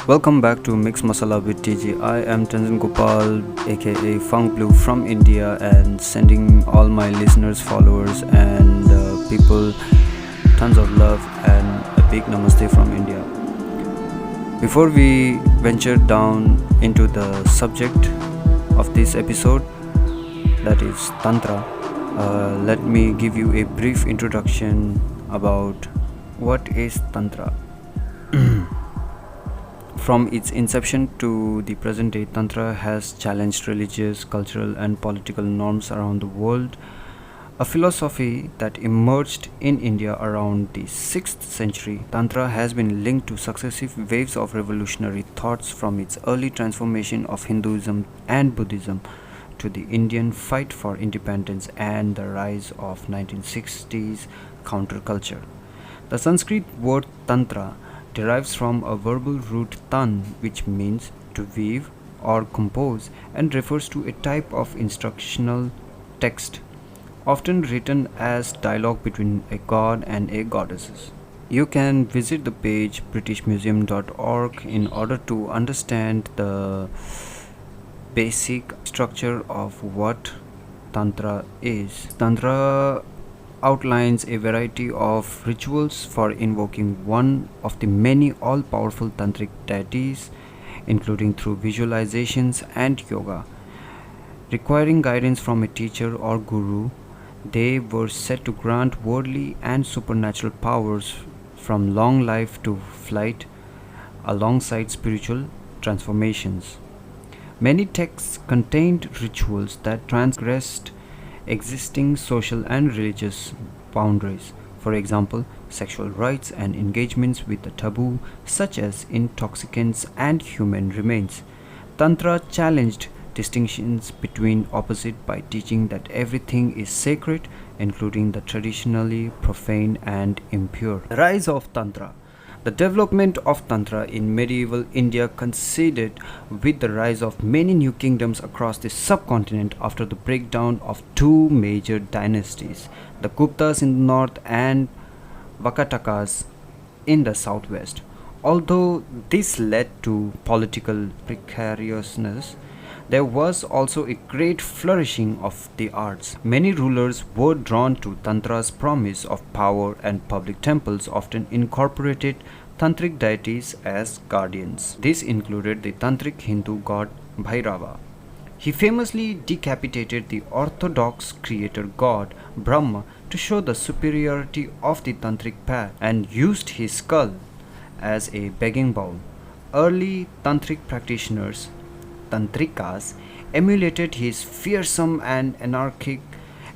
Welcome back to Mix Masala with TG. I am Tanzan Gopal, aka Funk Blue from India, and sending all my listeners, followers, and people tons of love and a big namaste from India. Before we venture down into the subject of this episode, that is Tantra, let me give you a brief introduction about what is Tantra. From its inception to the present day, Tantra has challenged religious, cultural, and political norms around the world. A philosophy that emerged in India around the 6th century, Tantra has been linked to successive waves of revolutionary thoughts from its early transformation of Hinduism and Buddhism to the Indian fight for independence and the rise of 1960s counterculture. The Sanskrit word Tantra derives from a verbal root tan, which means to weave or compose, and refers to a type of instructional text, often written as dialogue between a god and a goddess. You can visit the page britishmuseum.org in order to understand the basic structure of what Tantra is. Tantra outlines a variety of rituals for invoking one of the many all powerful tantric deities, including through visualizations and yoga. Requiring guidance from a teacher or guru, they were said to grant worldly and supernatural powers from long life to flight alongside spiritual transformations. Many texts contained rituals that transgressed existing social and religious boundaries. For example, sexual rites and engagements with the taboo, such as intoxicants and human remains. Tantra challenged distinctions between opposite by teaching that everything is sacred, including the traditionally profane and impure. The rise of Tantra. The development of Tantra in medieval India coincided with the rise of many new kingdoms across the subcontinent after the breakdown of two major dynasties, the Guptas in the north and Vakatakas in the southwest. Although this led to political precariousness, there was also a great flourishing of the arts. Many rulers were drawn to Tantra's promise of power, and public temples often incorporated tantric deities as guardians. This included the tantric Hindu god Bhairava. He famously decapitated the orthodox creator god Brahma to show the superiority of the tantric path and used his skull as a begging bowl. Early tantric practitioners, tantrikas, emulated his fearsome and anarchic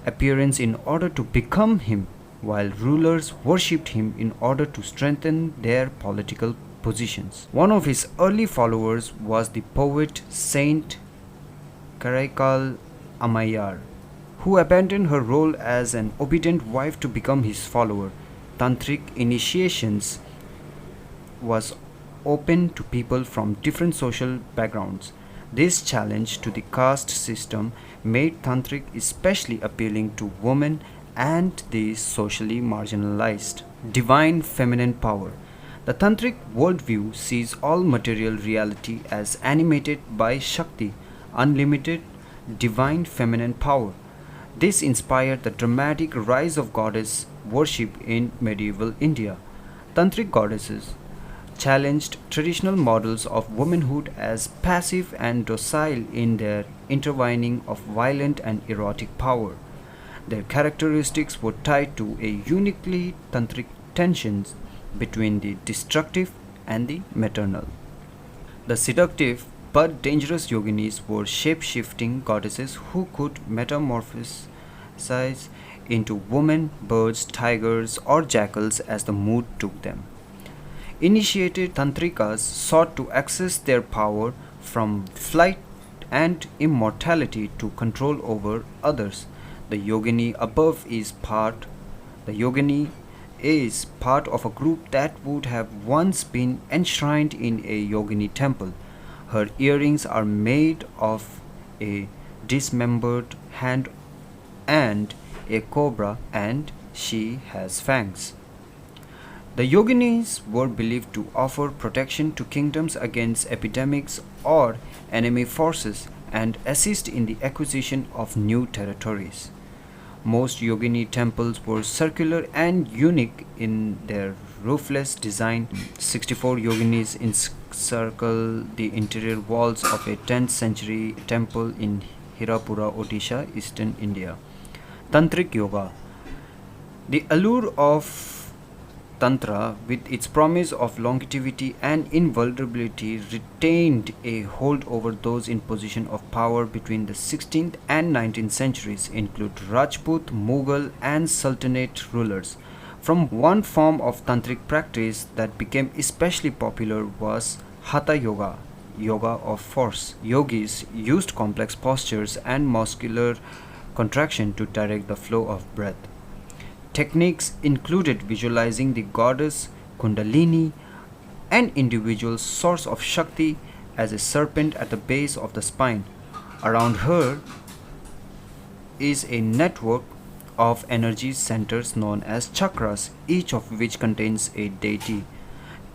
appearance in order to become him, while rulers worshipped him in order to strengthen their political positions. One of his early followers was the poet Saint Karaikal Ammayar, who abandoned her role as an obedient wife to become his follower. Tantric initiations was open to people from different social backgrounds. This challenge to the caste system made Tantric especially appealing to women and the socially marginalized. Divine feminine power. The Tantric worldview sees all material reality as animated by Shakti, unlimited divine feminine power. This inspired the dramatic rise of goddess worship in medieval India. Tantric goddesses challenged traditional models of womanhood as passive and docile in their intertwining of violent and erotic power. Their characteristics were tied to a uniquely tantric tensions between the destructive and the maternal. The seductive but dangerous yoginis were shape-shifting goddesses who could metamorphosize into women, birds, tigers, or jackals as the mood took them. Initiated tantrikas sought to access their power from flight and immortality to control over others. The yogini above is part the yogini is part of a group that would have once been enshrined in a yogini temple. Her earrings are made of a dismembered hand and a cobra, and she has fangs. The yoginis were believed to offer protection to kingdoms against epidemics or enemy forces and assist in the acquisition of new territories. Most yogini temples were circular and unique in their roofless design. 64 yoginis encircle the interior walls of a 10th century temple in Hirapura, Odisha, eastern India. Tantric Yoga. The allure of Tantra, with its promise of longevity and invulnerability, retained a hold over those in position of power between the 16th and 19th centuries, include Rajput, Mughal, and Sultanate rulers. From one form of tantric practice that became especially popular was Hatha Yoga, yoga of force. Yogis used complex postures and muscular contraction to direct the flow of breath. Techniques included visualizing the goddess Kundalini, an individual source of Shakti, as a serpent at the base of the spine. Around her is a network of energy centers known as chakras, each of which contains a deity.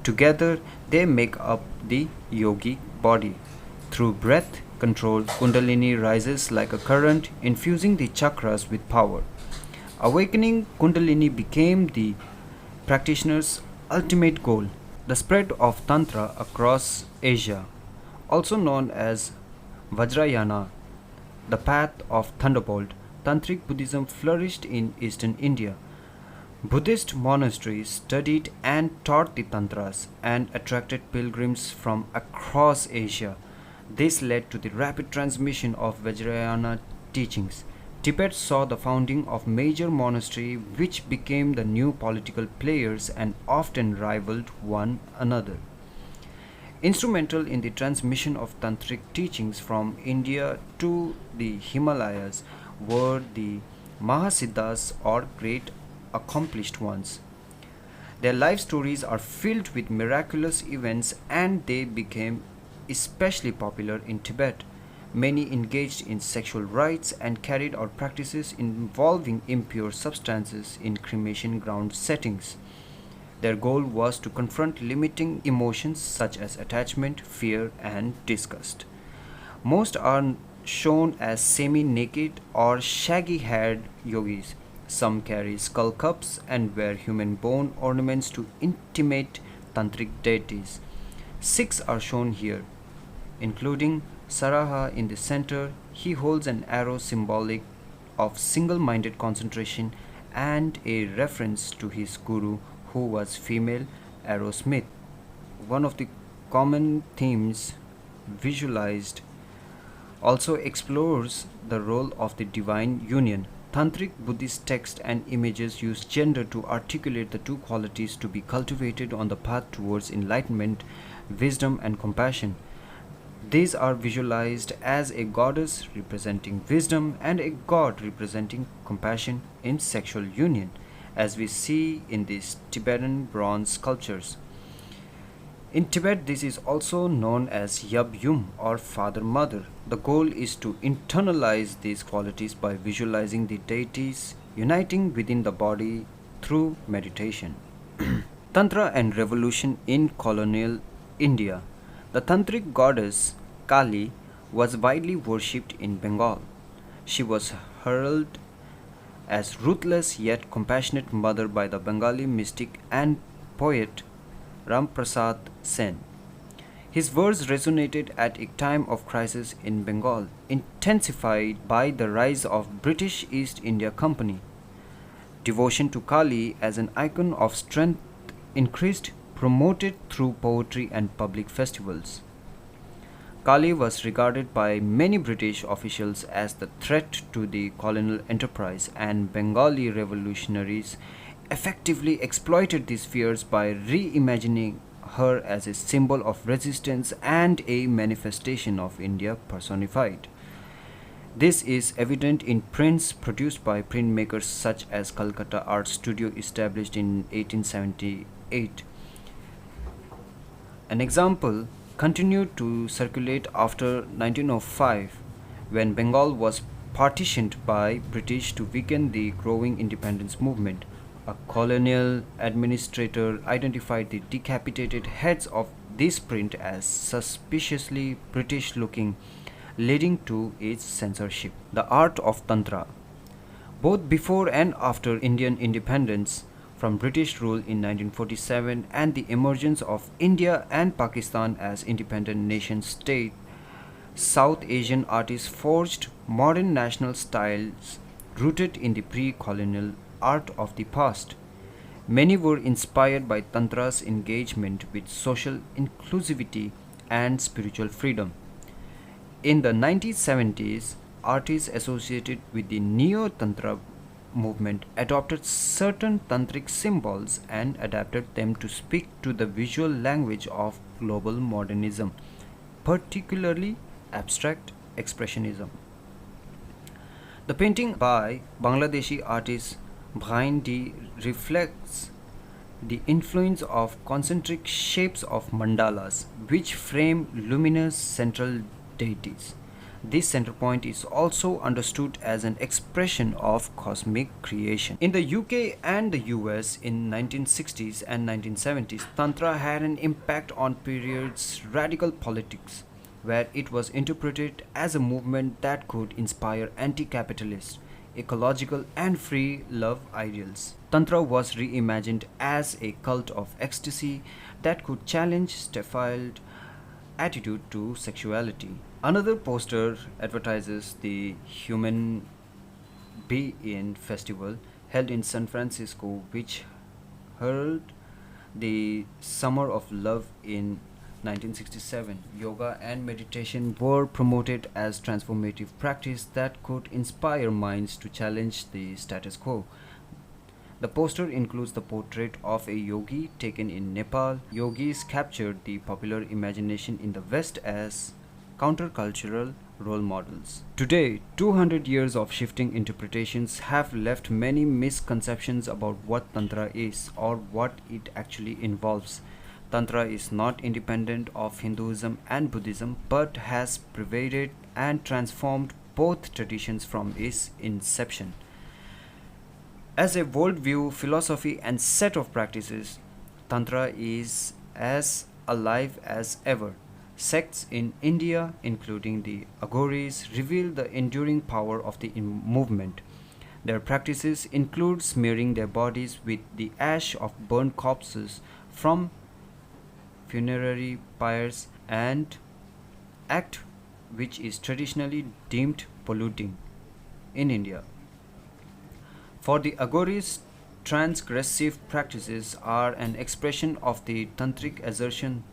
Together, they make up the yogic body. Through breath control, Kundalini rises like a current, infusing the chakras with power. Awakening Kundalini became the practitioner's ultimate goal. The spread of Tantra across Asia, also known as Vajrayana, the path of thunderbolt, Tantric Buddhism flourished in eastern India. Buddhist monasteries studied and taught the Tantras and attracted pilgrims from across Asia. This led to the rapid transmission of Vajrayana teachings. Tibet saw the founding of major monasteries which became the new political players and often rivaled one another. Instrumental in the transmission of tantric teachings from India to the Himalayas were the Mahasiddhas, or great accomplished ones. Their life stories are filled with miraculous events and they became especially popular in Tibet. Many engaged in sexual rites and carried out practices involving impure substances in cremation ground settings. Their goal was to confront limiting emotions such as attachment, fear, and disgust. Most are shown as semi naked or shaggy haired yogis. Some carry skull cups and wear human bone ornaments to intimate tantric deities. Six are shown here, including Saraha in the center. He holds an arrow symbolic of single minded concentration and a reference to his guru, who was female arrowsmith. One of the common themes visualized also explores the role of the divine union. Tantric Buddhist texts and images use gender to articulate the two qualities to be cultivated on the path towards enlightenment, wisdom, and compassion. These are visualized as a goddess representing wisdom and a god representing compassion in sexual union, as we see in these Tibetan bronze sculptures. In Tibet, this is also known as Yab Yum, or Father Mother. The goal is to internalize these qualities by visualizing the deities uniting within the body through meditation. Tantra and revolution in colonial India. The tantric goddess Kali was widely worshipped in Bengal. She was heralded as ruthless yet compassionate mother by the Bengali mystic and poet Ramprasad Sen. His words resonated at a time of crisis in Bengal, intensified by the rise of British East India Company. Devotion to Kali as an icon of strength increased, promoted through poetry and public festivals. Kali was regarded by many British officials as the threat to the colonial enterprise, and Bengali revolutionaries effectively exploited these fears by reimagining her as a symbol of resistance and a manifestation of India personified. This is evident in prints produced by printmakers such as Calcutta Art Studio, established in 1878. An example continued to circulate after 1905, when Bengal was partitioned by British to weaken the growing independence movement. A colonial administrator identified the decapitated heads of this print as suspiciously British looking, leading to its censorship. The art of Tantra. Both before and after Indian independence from British rule in 1947 and the emergence of India and Pakistan as independent nation state, South Asian artists forged modern national styles rooted in the pre-colonial art of the past. Many were inspired by Tantra's engagement with social inclusivity and spiritual freedom. In the 1970s, artists associated with the Neo Tantra movement adopted certain tantric symbols and adapted them to speak to the visual language of global modernism, particularly abstract expressionism. The painting by Bangladeshi artist Bhindi reflects the influence of concentric shapes of mandalas, which frame luminous central deities. This center point is also understood as an expression of cosmic creation. In the UK and the US in 1960s and 1970s, Tantra had an impact on period's radical politics, where it was interpreted as a movement that could inspire anti-capitalist, ecological and free love ideals. Tantra was reimagined as a cult of ecstasy that could challenge stifled attitude to sexuality. Another poster advertises the Human Be-In festival held in San Francisco, which heralded the Summer of Love in 1967. Yoga and meditation were promoted as transformative practice that could inspire minds to challenge the status quo. The poster includes the portrait of a yogi taken in Nepal. Yogis captured the popular imagination in the West as countercultural role models. Today, 200 years of shifting interpretations have left many misconceptions about what Tantra is or what it actually involves. Tantra is not independent of Hinduism and Buddhism but has pervaded and transformed both traditions from its inception. As a worldview, philosophy, and set of practices, Tantra is as alive as ever. Sects in India, including the Aghoris, reveal the enduring power of the movement. Their practices include smearing their bodies with the ash of burnt corpses from funerary pyres, and act which is traditionally deemed polluting in India. For the Aghoris, transgressive practices are an expression of the Tantric assertion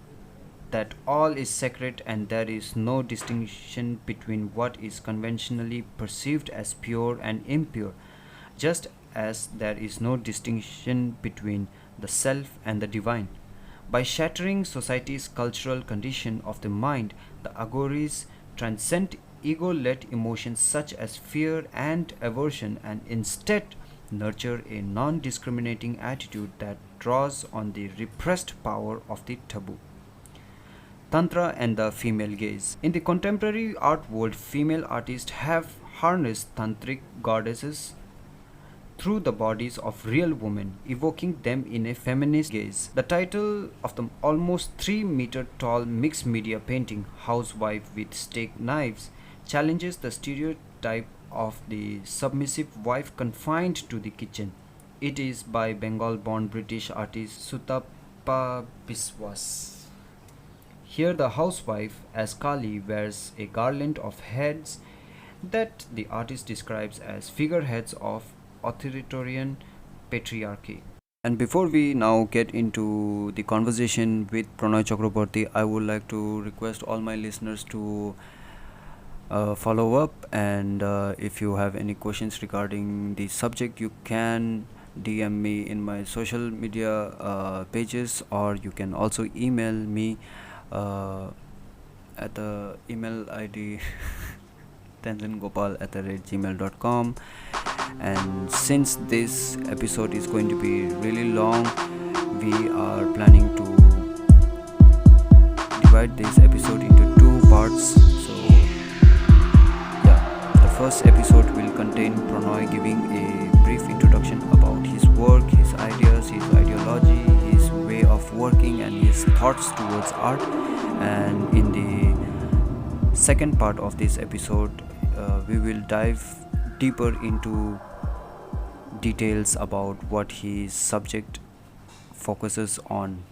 that all is sacred and there is no distinction between what is conventionally perceived as pure and impure, just as there is no distinction between the self and the divine. By shattering society's cultural condition of the mind, the Aghoris transcend ego-led emotions such as fear and aversion and instead nurture a non-discriminating attitude that draws on the repressed power of the taboo. Tantra and the female gaze. In the contemporary art world, female artists have harnessed tantric goddesses through the bodies of real women, evoking them in a feminist gaze. The title of the almost 3-meter tall mixed media painting, Housewife with Steak Knives, challenges the stereotype of the submissive wife confined to the kitchen. It is by Bengal-born British artist Sutapa Biswas. Here the housewife as Kali wears a garland of heads that the artist describes as figureheads of authoritarian patriarchy. And before we now get into the conversation with Pranay Chakraborty, I would like to request all my listeners to follow up, and if you have any questions regarding the subject, you can DM me in my social media pages, or you can also email me at the email ID tanzangopal@gmail.com. And since this episode is going to be really long, we are planning to divide this episode into 2 parts. So yeah, the first episode will contain Prannoy giving a brief introduction about his work, his ideas, his ideology, his way of working, and his thoughts towards art. And in the second part of this episode, we will dive deeper into details about what his subject focuses on.